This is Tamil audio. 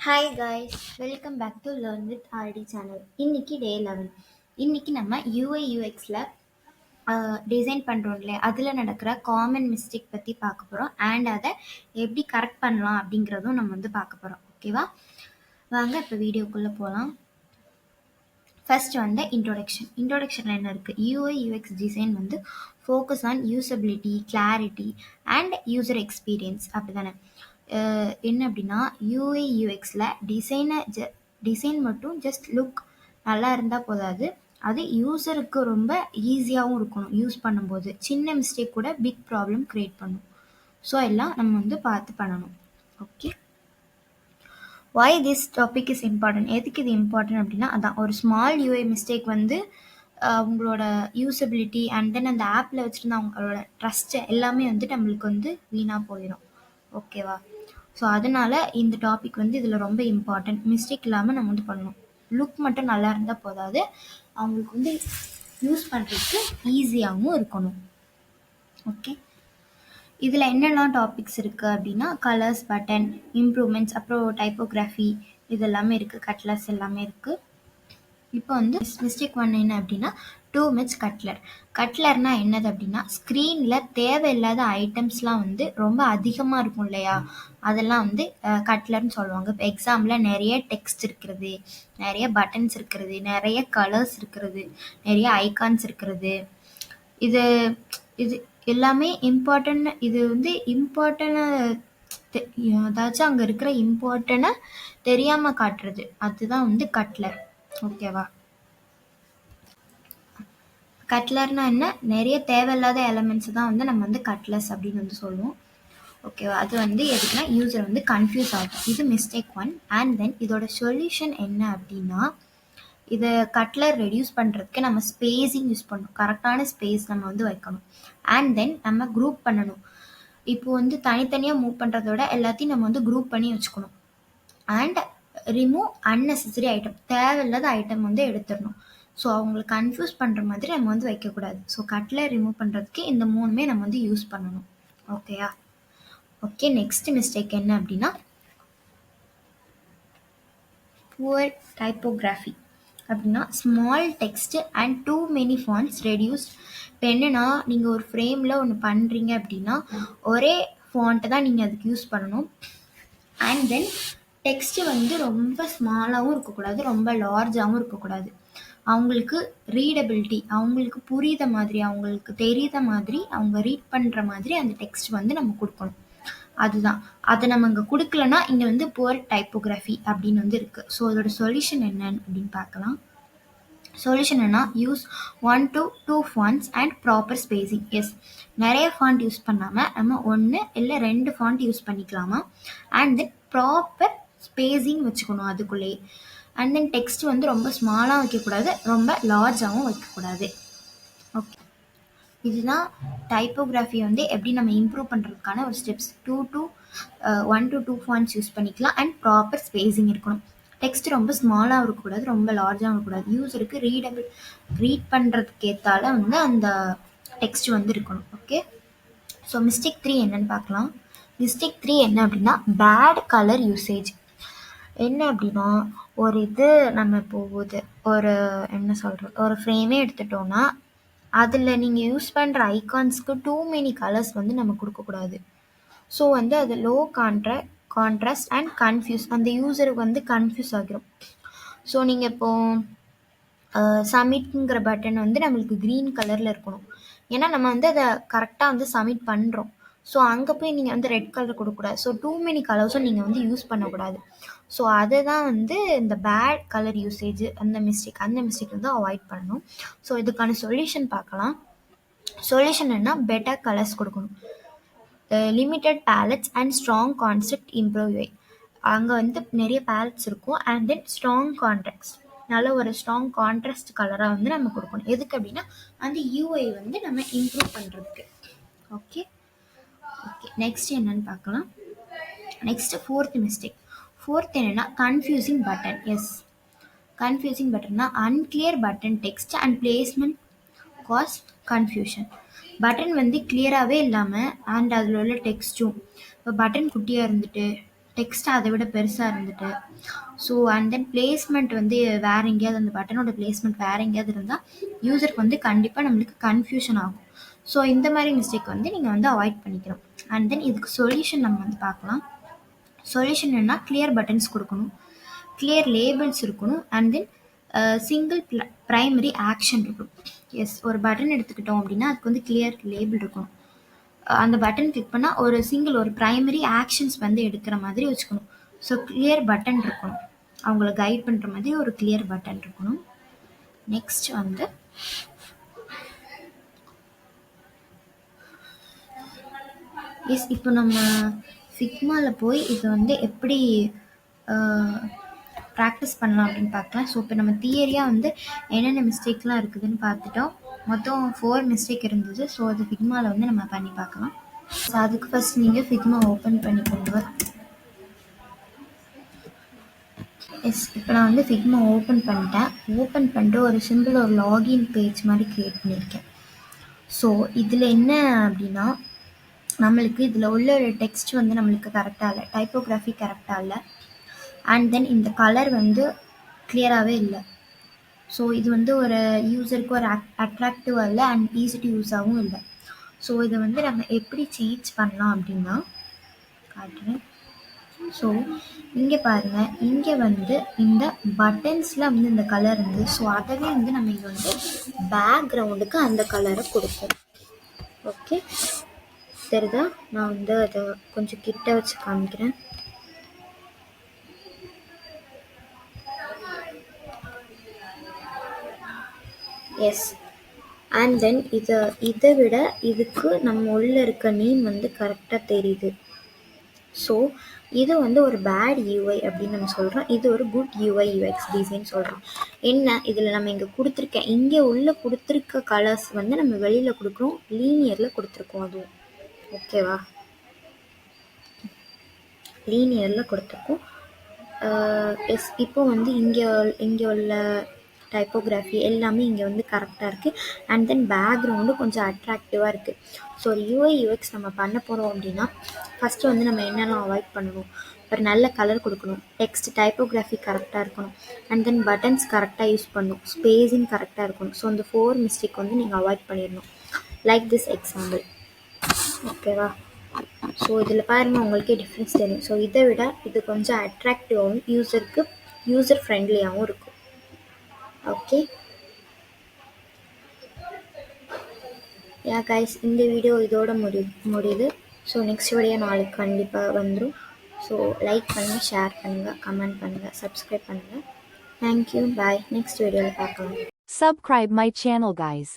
Hi guys, welcome back to learn with RT channel. இன்னைக்கு டே 11. இன்னைக்கு நம்ம யூஐ யூஎக்ஸில் டிசைன் பண்ணுறோம் இல்லையா, அதில் நடக்கிற காமன் மிஸ்டேக் பற்றி பார்க்க போகிறோம். அண்ட் அதை எப்படி கரெக்ட் பண்ணலாம் அப்படிங்கிறதும் நம்ம வந்து பார்க்க போகிறோம். ஓகேவா, வாங்க இப்போ வீடியோக்குள்ளே போகலாம். ஃபர்ஸ்ட் வந்து இன்ட்ரோடக்ஷனில் என்ன இருக்குது? யூஐ யூஎக்ஸ் டிசைன் வந்து focus on usability, clarity and user experience. அப்படி தானே? என்ன அப்படின்னா, யூஐ யூஎக்ஸில் டிசைன் மட்டும் ஜஸ்ட் லுக் நல்லா இருந்தால் போதாது, அது யூசருக்கு ரொம்ப ஈஸியாகவும் இருக்கணும். யூஸ் பண்ணும்போது சின்ன மிஸ்டேக் கூட பிக் ப்ராப்ளம் க்ரியேட் பண்ணும். ஸோ எல்லாம் நம்ம வந்து பார்த்து பண்ணணும். Okay, why this topic is important? எதுக்கு இது இம்பார்ட்டன்ட் அப்படின்னா, அதான் ஒரு ஸ்மால் யூஐ மிஸ்டேக் வந்து உங்களோட யூசபிலிட்டி அண்ட் தென் அந்த ஆப்பில் வச்சுருந்த அவங்களோட ட்ரஸ்ட்டு எல்லாமே வந்து நம்மளுக்கு வந்து வீணாக போயிடும். ஓகேவா? ஸோ அதனால் இந்த டாபிக் வந்து இதில் ரொம்ப இம்பார்ட்டன்ட். மிஸ்டேக் இல்லாமல் நம்ம வந்து பண்ணணும். லுக் மட்டும் நல்லா இருந்தால் போதாது, அவங்களுக்கு வந்து யூஸ் பண்ணுறதுக்கு ஈஸியாகவும் இருக்கணும். ஓகே, இதில் என்னெல்லாம் டாபிக்ஸ் இருக்குது அப்படின்னா, கலர்ஸ், பட்டன், இம்ப்ரூவ்மெண்ட்ஸ், அப்புறம் டைப்போகிராஃபி, இது எல்லாமே இருக்குது. கட்லர்ஸ் எல்லாமே இருக்குது. இப்போ வந்து மிஸ்டேக் ஒன் என்ன அப்படின்னா, டூ மச் கட்லர்னா என்னது அப்படின்னா, ஸ்க்ரீனில் தேவையில்லாத ஐட்டம்ஸ்லாம் வந்து ரொம்ப அதிகமாக இருக்கும் இல்லையா, அதெல்லாம் வந்து கட்லர்னு சொல்லுவாங்க. இப்போ எக்ஸாம்பிளில் நிறைய டெக்ஸ்ட் இருக்கிறது, நிறைய பட்டன்ஸ் இருக்கிறது, நிறைய கலர்ஸ் இருக்கிறது, நிறைய ஐகான்ஸ் இருக்கிறது, இது இது எல்லாமே இம்பார்ட்டன்ட். இது வந்து ஏதாச்சும் அங்கே இருக்கிற இம்பார்ட்டனை தெரியாமல் காட்டுறது, அதுதான் வந்து கட்லர். ஓகேவா? கட்லர்னா என்ன? நிறைய தேவையில்லாத எலமெண்ட்ஸ் தான் வந்து நம்ம வந்து கட்லர்ஸ் அப்படின்னு வந்து சொல்லுவோம். ஓகேவா? அது வந்து எதுக்குன்னா, யூசர் வந்து கன்ஃபியூஸ் ஆகும். இது மிஸ்டேக் ஒன். அண்ட் தென் இதோட சொல்யூஷன் என்ன அப்படின்னா, இதை கட்லர் ரெடியூஸ் பண்ணுறதுக்கு நம்ம ஸ்பேஸிங் யூஸ் பண்ணணும். கரெக்டான ஸ்பேஸ் நம்ம வந்து வைக்கணும். அண்ட் தென் நம்ம குரூப் பண்ணணும். இப்போ வந்து தனித்தனியாக மூவ் பண்ணுறத விட எல்லாத்தையும் நம்ம வந்து குரூப் பண்ணி வச்சுக்கணும். அண்ட் ரிமூவ் அன்னெசரி ஐட்டம், தேவையில்லாத ஐட்டம் வந்து எடுத்துடணும். ஸோ அவங்களுக்கு கன்ஃபியூஸ் பண்ணுற மாதிரி நம்ம வந்து வைக்கக்கூடாது. ஸோ கட்லர் ரிமூவ் பண்ணுறதுக்கு இந்த மூணுமே நம்ம வந்து யூஸ் பண்ணணும். ஓகேயா? ஓகே, நெக்ஸ்ட் மிஸ்டேக் என்ன அப்படின்னா, புவர் டைப்போகிராஃபி. அப்படின்னா small text and too many fonts reduce. இப்போ என்னென்னா, நீங்கள் ஒரு ஃப்ரேமில் ஒன்று பண்ணுறீங்க அப்படின்னா, ஒரே ஃபாண்ட்டை தான் நீங்கள் அதுக்கு யூஸ் பண்ணணும். அண்ட் தென் டெக்ஸ்ட்டு வந்து ரொம்ப ஸ்மாலாகவும் இருக்கக்கூடாது, ரொம்ப லார்ஜாகவும் இருக்கக்கூடாது. அவங்களுக்கு ரீடபிலிட்டி, அவங்களுக்கு புரியுத மாதிரி, அவங்களுக்கு தெரியுத மாதிரி, அவங்க ரீட் பண்ணுற மாதிரி அந்த டெக்ஸ்ட் வந்து நம்ம கொடுக்கணும். அதுதான். அதை நம்ம இங்கே கொடுக்கலன்னா இங்கே வந்து புவர் டைப்போகிராஃபி அப்படின்னு வந்து இருக்குது. ஸோ அதோட சொல்யூஷன் என்னன்னு அப்படின்னு பார்க்கலாம். சொல்யூஷன் என்ன? Use 1 to 2 fonts and proper spacing. Yes, நிறைய ஃபாண்ட் யூஸ் பண்ணாமல் நம்ம 1 இல்லை 2 ஃபாண்ட் யூஸ் பண்ணிக்கலாமா. அண்ட் தென் ப்ராப்பர் ஸ்பேசிங் வச்சுக்கணும் அதுக்குள்ளேயே. அண்ட் தென் டெக்ஸ்ட் வந்து ரொம்ப ஸ்மாலாக வைக்கக்கூடாது, ரொம்ப லார்ஜாகவும் வைக்கக்கூடாது. ஓகே, இதுதான் டைப்போகிராஃபி வந்து எப்படி நம்ம இம்ப்ரூவ் பண்ணுறதுக்கான ஒரு ஸ்டெப்ஸ். 1 to 2 ஃபாண்ட்ஸ் யூஸ் பண்ணிக்கலாம் அண்ட் ப்ராப்பர் ஸ்பேசிங் இருக்கணும். டெக்ஸ்ட் ரொம்ப ஸ்மாலாகவும் இருக்கக்கூடாது, ரொம்ப லார்ஜாகவும் இருக்கக்கூடாது. யூஸருக்கு ரீட் பண்ணுறதுக்கு ஏற்றால வந்து அந்த டெக்ஸ்ட் வந்து இருக்கணும். ஓகே, ஸோ மிஸ்டேக் 3 என்னன்னு பார்க்கலாம். மிஸ்டேக் 3 என்ன அப்படின்னா, பேட் கலர் யூசேஜ். என்ன அப்படின்னா, ஒரு இது நம்ம போகுது, ஒரு என்ன சொல்கிறது, ஒரு ஃப்ரேமே எடுத்துட்டோன்னா அதில் நீங்கள் யூஸ் பண்ணுற ஐகான்ஸ்க்கு டூ மெனி கலர்ஸ் வந்து நம்ம கொடுக்கக்கூடாது. ஸோ வந்து அது லோ கான்ட்ராஸ்ட் அண்ட் கன்ஃபியூஸ், அந்த யூஸருக்கு வந்து கன்ஃபியூஸ் ஆகிரும். ஸோ நீங்கள் இப்போது சப்மிட்ங்கிற பட்டன் வந்து நம்மளுக்கு க்ரீன் கலரில் இருக்கணும். ஏன்னா நம்ம வந்து அதை கரெக்டாக வந்து சப்மிட் பண்ணுறோம். ஸோ அங்கே போய் நீங்கள் வந்து ரெட் கலர் கொடுக்கக்கூடாது. ஸோ டூ மெனி கலர்ஸும் நீங்கள் வந்து யூஸ் பண்ணக்கூடாது. ஸோ அதை தான் வந்து இந்த பேட் கலர் யூசேஜ், அந்த மிஸ்டேக் வந்து அவாய்ட் பண்ணணும். ஸோ இதுக்கான சொல்யூஷன் பார்க்கலாம். சொல்யூஷன் என்ன? பெட்டர் கலர்ஸ் கொடுக்கணும். Limited pallets and strong concept improve UI. அங்கே வந்து நிறைய பேலட்ஸ் இருக்கும். அண்ட் தென் ஸ்ட்ராங் கான்ட்ராஸ்ட், நல்ல ஒரு ஸ்ட்ராங் கான்ட்ராஸ்ட் கலராக வந்து நம்ம கொடுக்கணும். எதுக்கு அப்படின்னா, அந்த யூஐ வந்து நம்ம இம்ப்ரூவ் பண்ணுறதுக்கு. ஓகே, நெக்ஸ்ட் என்னன்னு பார்க்கலாம். Next fourth mistake. ஃபோர்த் என்னென்னா, கன்ஃபியூசிங் பட்டன். எஸ், கன்ஃபியூசிங் பட்டன்னா unclear button text and placement cause confusion. Button வந்து கிளியராகவே இல்லாமல் அண்ட் அதில் உள்ள டெக்ஸ்ட்டும், இப்போ பட்டன் குட்டியாக இருந்துட்டு டெக்ஸ்ட் அதை விட பெருசாக இருந்துட்டு, ஸோ அண்ட் தென் பிளேஸ்மெண்ட் வந்து வேறு எங்கேயாவது அந்த பட்டனோட பிளேஸ்மெண்ட் வேறு எங்கேயாவது இருந்தால் யூசருக்கு வந்து கண்டிப்பாக நம்மளுக்கு கன்ஃபியூஷன் ஆகும். ஸோ இந்த மாதிரி மிஸ்டேக் வந்து நீங்கள் வந்து அவாய்ட் பண்ணிக்கணும். அண்ட் தென் இதுக்கு சொல்யூஷன் நம்ம வந்து பார்க்கலாம். சொல்யூஷன் என்னன்னா கிளியர் பட்டன்ஸ் கொடுக்கணும், கிளியர் லேபிள்ஸ் இருக்கணும், and then single primary action இருக்கணும். எஸ், ஒரு பட்டன் எடுத்துக்கிட்டோம் அப்படின்னா அதுக்கு வந்து கிளியர் லேபிள் இருக்கணும். அந்த பட்டன் கிளிக் பண்ணால் ஒரு ப்ரைமரி ஆக்ஷன்ஸ் வந்து எடுக்கிற மாதிரி வச்சுக்கணும். ஸோ கிளியர் பட்டன் இருக்கணும், அவங்கள கைட் பண்ணுற மாதிரி ஒரு கிளியர் பட்டன் இருக்கணும். நெக்ஸ்ட் வந்து எஸ், இப்போ நம்ம ஃபிக்மாவில் போய் இதை வந்து எப்படி ப்ராக்டிஸ் பண்ணலாம் அப்படின்னு பார்க்கலாம். ஸோ இப்போ நம்ம தியரியாக வந்து என்னென்ன மிஸ்டேக்லாம் இருக்குதுன்னு பார்த்துட்டோம். மொத்தம் 4 மிஸ்டேக் இருந்தது. ஸோ அது ஃபிக்மாவில் வந்து நம்ம பண்ணி பார்க்கலாம். ஸோ அதுக்கு ஃபஸ்ட் நீங்கள் ஃபிக்மா ஓப்பன் பண்ணிக்கோங்க. எஸ், இப்போ நான் வந்து ஃபிக்மா ஓப்பன் பண்ணிட்டேன். ஓப்பன் பண்ணிட்டு ஒரு சிம்பிள் ஒரு லாகின் பேஜ் மாதிரி க்ரியேட் பண்ணியிருக்கேன். ஸோ இதில் என்ன அப்படின்னா, நம்மளுக்கு இதில் உள்ள டெக்ஸ்ட் வந்து நம்மளுக்கு கரெக்டாக இல்லை, டைப்போகிராஃபி கரெக்டாக இல்லை, அண்ட் தென் இந்த கலர் வந்து கிளியராகவே இல்லை. ஸோ இது வந்து ஒரு யூஸருக்கு ஒரு அட்ராக்டிவாக இல்லை அண்ட் ஈஸி டு யூஸாகவும் இல்லை. ஸோ இதை வந்து நம்ம எப்படி சேஞ்ச் பண்ணலாம் அப்படின்னா காட்டுறேன். ஸோ இங்கே பாருங்கள், இங்கே வந்து இந்த பட்டன்ஸில் வந்து இந்த கலர் இருந்து, ஸோ அதவே வந்து நம்ம இங்கே வந்து பேக்ரவுண்டுக்கு அந்த கலரை கொடுப்போம். ஓகே, சரிதா? நான் வந்து அதை கொஞ்சம் கிட்ட வச்சு காமிக்கிறேன். எஸ், அண்ட் தென் இதை விட இதுக்கு நம்ம உள்ளே இருக்க நேம் வந்து கரெக்டாக தெரியுது. ஸோ இது வந்து ஒரு பேட் யூஐ அப்படின்னு நம்ம சொல்கிறோம், இது ஒரு குட் யூஐ யூஎக்ஸ் டிசைன் சொல்கிறோம். என்ன, இதில் நம்ம இங்கே கொடுத்துருக்கேன், இங்கே உள்ளே கொடுத்துருக்க கலர்ஸ் வந்து நம்ம வெளியில் கொடுக்குறோம், லீனியரில் கொடுத்துருக்கோம். அதுவும் ஓகேவா, லீனியரில் கொடுத்துருக்கோம். எஸ், இப்போ வந்து இங்கே உள்ள டைப்போகிராஃபி எல்லாமே இங்கே வந்து கரெக்டாக இருக்குது. அண்ட் தென் பேக்ரவுண்டும் கொஞ்சம் அட்ராக்டிவாக இருக்குது. ஸோ ஒரு யூஐ யூஎக்ஸ் நம்ம பண்ண போகிறோம் அப்படின்னா ஃபஸ்ட்டு வந்து நம்ம என்னெல்லாம் அவாய்ட் பண்ணணும், ஒரு நல்ல கலர் கொடுக்கணும், டெக்ஸ்ட் டைப்போகிராஃபி கரெக்டாக இருக்கணும், அண்ட் தென் பட்டன்ஸ் கரெக்டாக யூஸ் பண்ணணும், ஸ்பேஸிங் கரெக்டாக இருக்கணும். ஸோ அந்த 4 மிஸ்டேக் வந்து நீங்கள் அவாய்ட் பண்ணிடணும். Like this example. ஓகேவா? ஸோ இதில் பாருங்கள், உங்களுக்கே டிஃப்ரென்ஸ் தெரியும். ஸோ இதை விட இது கொஞ்சம் அட்ராக்டிவாகவும் யூசர் ஃப்ரெண்ட்லியாகவும் இருக்கும். ஓகே யா கைஸ், இந்த வீடியோ இதோட முடியுது. ஸோ நெக்ஸ்ட் வீடியோ நாளைக்கு கண்டிப்பாக வந்துடும். ஸோ லைக் பண்ணுங்கள், ஷேர் பண்ணுங்கள், கமெண்ட் பண்ணுங்கள், சப்ஸ்கிரைப் பண்ணுங்கள். தேங்க்யூ, பாய். நெக்ஸ்ட் வீடியோவில் பார்க்கலாம். Subscribe my channel guys.